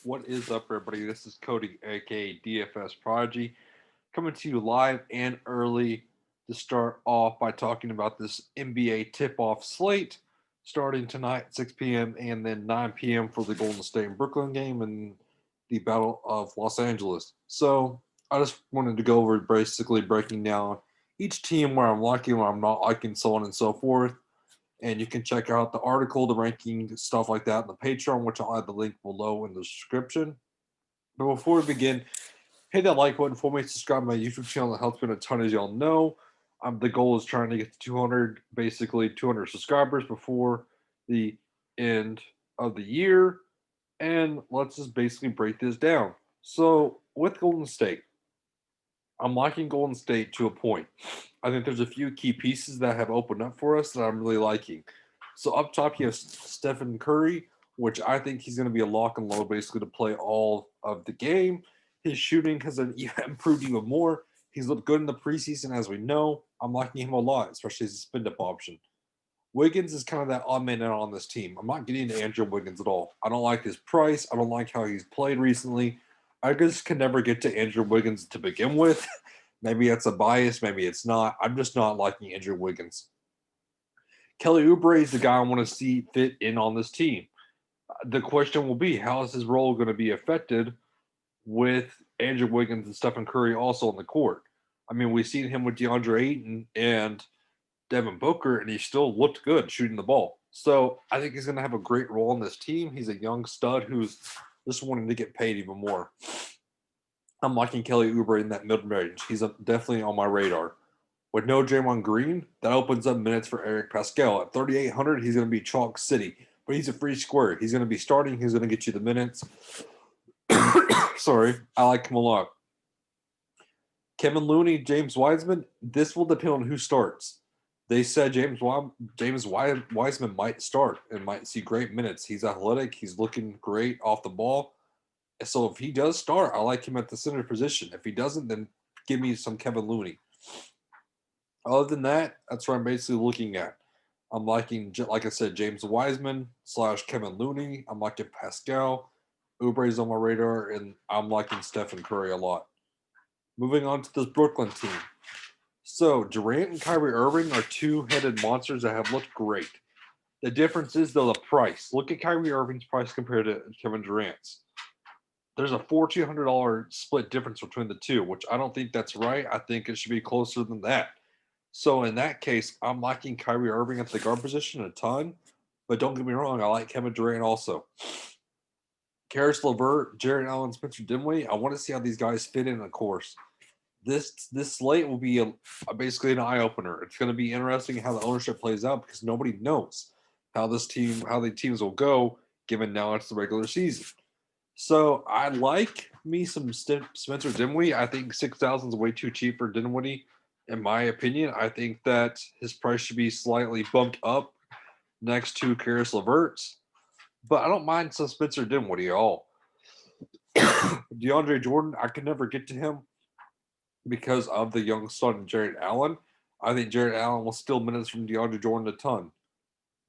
What is up, everybody? This is Cody, aka DFS Prodigy, coming to you live and early to start off by talking about this NBA tip off slate starting tonight at 6 p.m. and then 9 p.m. for the Golden State and Brooklyn game and the Battle of Los Angeles. So I just wanted to go over basically breaking down each team where I'm liking, where I'm not liking, so on and so forth. And you can check out the article, the ranking, stuff like that, on the Patreon, which I'll add the link below in the description. But before we begin, hit that like button for me, subscribe to my YouTube channel. It helps me a ton, as y'all know. The goal is trying to get to 200, basically 200 subscribers before the end of the year. And let's just basically break this down. So, with Golden State, I'm liking Golden State to a point. I think there's a few key pieces that have opened up for us that I'm really liking. So up top, you have Stephen Curry, which I think he's going to be a lock and load basically to play all of the game. His shooting has improved even more. He's looked good in the preseason, as we know. I'm liking him a lot, especially as a spin up option. Wiggins is kind of that odd man out on this team. I'm not getting into Andrew Wiggins at all. I don't like his price. I don't like how he's played recently. I just can never get to Andrew Wiggins to begin with. Maybe it's a bias, maybe it's not. I'm just not liking Andrew Wiggins. Kelly Oubre is the guy I want to see fit in on this team. The question will be, how is his role going to be affected with Andrew Wiggins and Stephen Curry also on the court? I mean, we've seen him with DeAndre Ayton and Devin Booker, and he still looked good shooting the ball. So I think he's going to have a great role on this team. He's a young stud who's just wanting to get paid even more. I'm liking Kelly Oubre in that mid range. He's definitely on my radar. With no Draymond Green, that opens up minutes for Eric Pascal. At 3,800, he's going to be chalk city, but he's a free square. He's going to be starting. He's going to get you the minutes. Sorry, I like him a lot. Kevin Looney, James Wiseman. This will depend on who starts. They said James Wiseman might start and might see great minutes. He's athletic. He's looking great off the ball. So if he does start, I like him at the center position. If he doesn't, then give me some Kevin Looney. Other than that, that's what I'm basically looking at. I'm liking, like I said, James Wiseman / Kevin Looney. I'm liking Pascal. Oubre's on my radar, and I'm liking Stephen Curry a lot. Moving on to this Brooklyn team. So Durant and Kyrie Irving are two-headed monsters that have looked great. The difference is, though, the price. Look at Kyrie Irving's price compared to Kevin Durant's. There's a $1,400 split difference between the two, which I don't think that's right. I think it should be closer than that. So in that case, I'm liking Kyrie Irving at the guard position a ton, but don't get me wrong, I like Kevin Durant also. Karis LeVert, Jared Allen, Spencer Dinwiddie. I want to see how these guys fit in, of course. This slate will be basically an eye opener. It's going to be interesting how the ownership plays out because nobody knows how the teams will go given now it's the regular season. So I like me some Spencer Dinwiddie. I think 6,000 is way too cheap for Dinwiddie, in my opinion. I think that his price should be slightly bumped up next to Karis LeVert's, but I don't mind some Spencer Dinwiddie at all. DeAndre Jordan, I could never get to him because of the young son Jared Allen. I think Jared Allen will steal minutes from DeAndre Jordan a ton.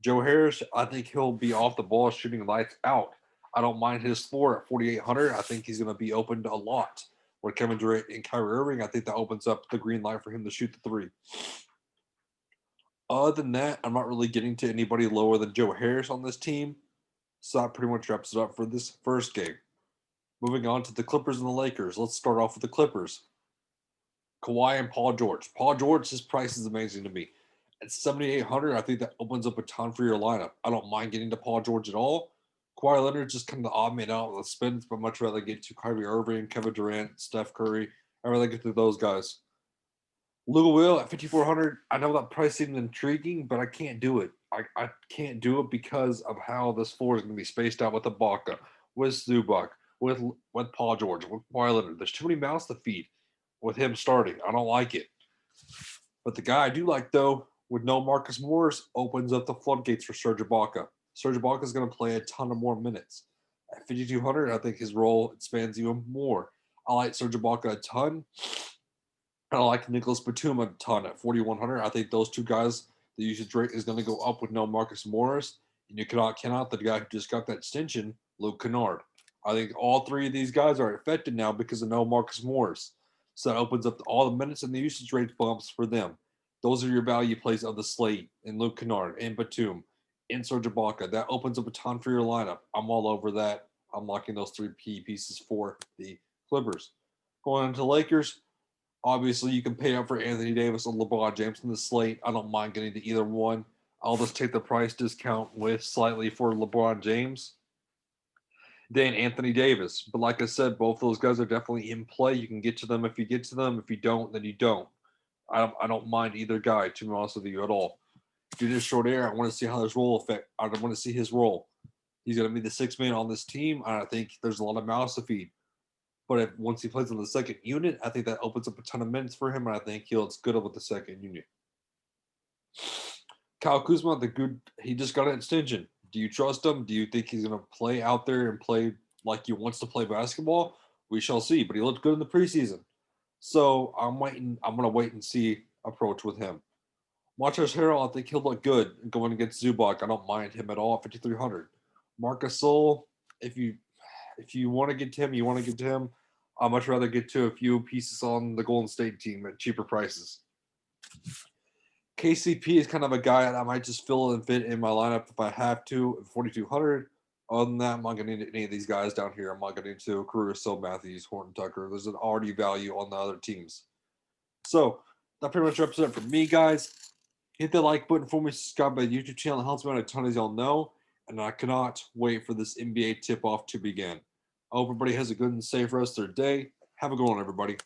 Joe Harris, I think he'll be off the ball shooting lights out. I don't mind his floor at 4,800. I think he's going to be open to a lot. With Kevin Durant and Kyrie Irving, I think that opens up the green light for him to shoot the three. Other than that, I'm not really getting to anybody lower than Joe Harris on this team. So that pretty much wraps it up for this first game. Moving on to the Clippers and the Lakers. Let's start off with the Clippers. Kawhi and Paul George. Paul George, his price is amazing to me. At 7,800, I think that opens up a ton for your lineup. I don't mind getting to Paul George at all. Kawhi Leonard's just kind of the odd man out with the spins, but much rather get to Kyrie Irving, Kevin Durant, Steph Curry. I'd rather get to those guys. Luka Will at 5,400. I know that price seems intriguing, but I can't do it. I can't do it because of how this floor is going to be spaced out with Ibaka, with Zubac, with Paul George, with Kawhi Leonard. There's too many mouths to feed with him starting. I don't like it. But the guy I do like, though, with no Marcus Morris, opens up the floodgates for Serge Ibaka. Serge Ibaka is going to play a ton of more minutes. At 5,200, I think his role expands even more. I like Serge Ibaka a ton. I like Nicholas Batum a ton at 4,100. I think those two guys, the usage rate is going to go up with no Marcus Morris. And you cannot count out the guy who just got that extension, Luke Kennard. I think all three of these guys are affected now because of no Marcus Morris. So that opens up all the minutes and the usage rate bumps for them. Those are your value plays of the slate and Luke Kennard and Batum and Serge Ibaka. That opens up a ton for your lineup. I'm all over that. I'm locking those three key pieces for the Clippers. Going into Lakers, obviously you can pay up for Anthony Davis and LeBron James in the slate. I don't mind getting to either one. I'll just take the price discount with slightly for LeBron James than Anthony Davis. But like I said, both those guys are definitely in play. You can get to them if you get to them. If you don't, then you don't. I don't mind either guy, to be honest with you, at all. Due to short air, I want to see how his role affect. I want to see his role. He's going to be the sixth man on this team, and I think there's a lot of mouths to feed. But once he plays on the second unit, I think that opens up a ton of minutes for him, and I think he'll it's good with the second unit. Kyle Kuzma, he just got an extension. Do you trust him? Do you think he's going to play out there and play like he wants to play basketball? We shall see. But he looked good in the preseason, so I'm waiting. I'm going to wait and see approach with him. Montrezl Harrell, I think he'll look good going against Zubac. I don't mind him at all at 5,300. Marc Gasol, if you want to get to him, you want to get to him. I'd much rather get to a few pieces on the Golden State team at cheaper prices. KCP is kind of a guy that I might just fill and fit in my lineup if I have to at 4,200. Other than that, I'm not going to need any of these guys down here. I'm not going to need to Caruso, Matthews, Horton Tucker. There's an already value on the other teams. So that pretty much wraps it up for me, guys. Hit the like button for me, subscribe to my YouTube channel. It helps me out a ton, as y'all know. And I cannot wait for this NBA tip-off to begin. I hope everybody has a good and safe rest of their day. Have a good one, everybody.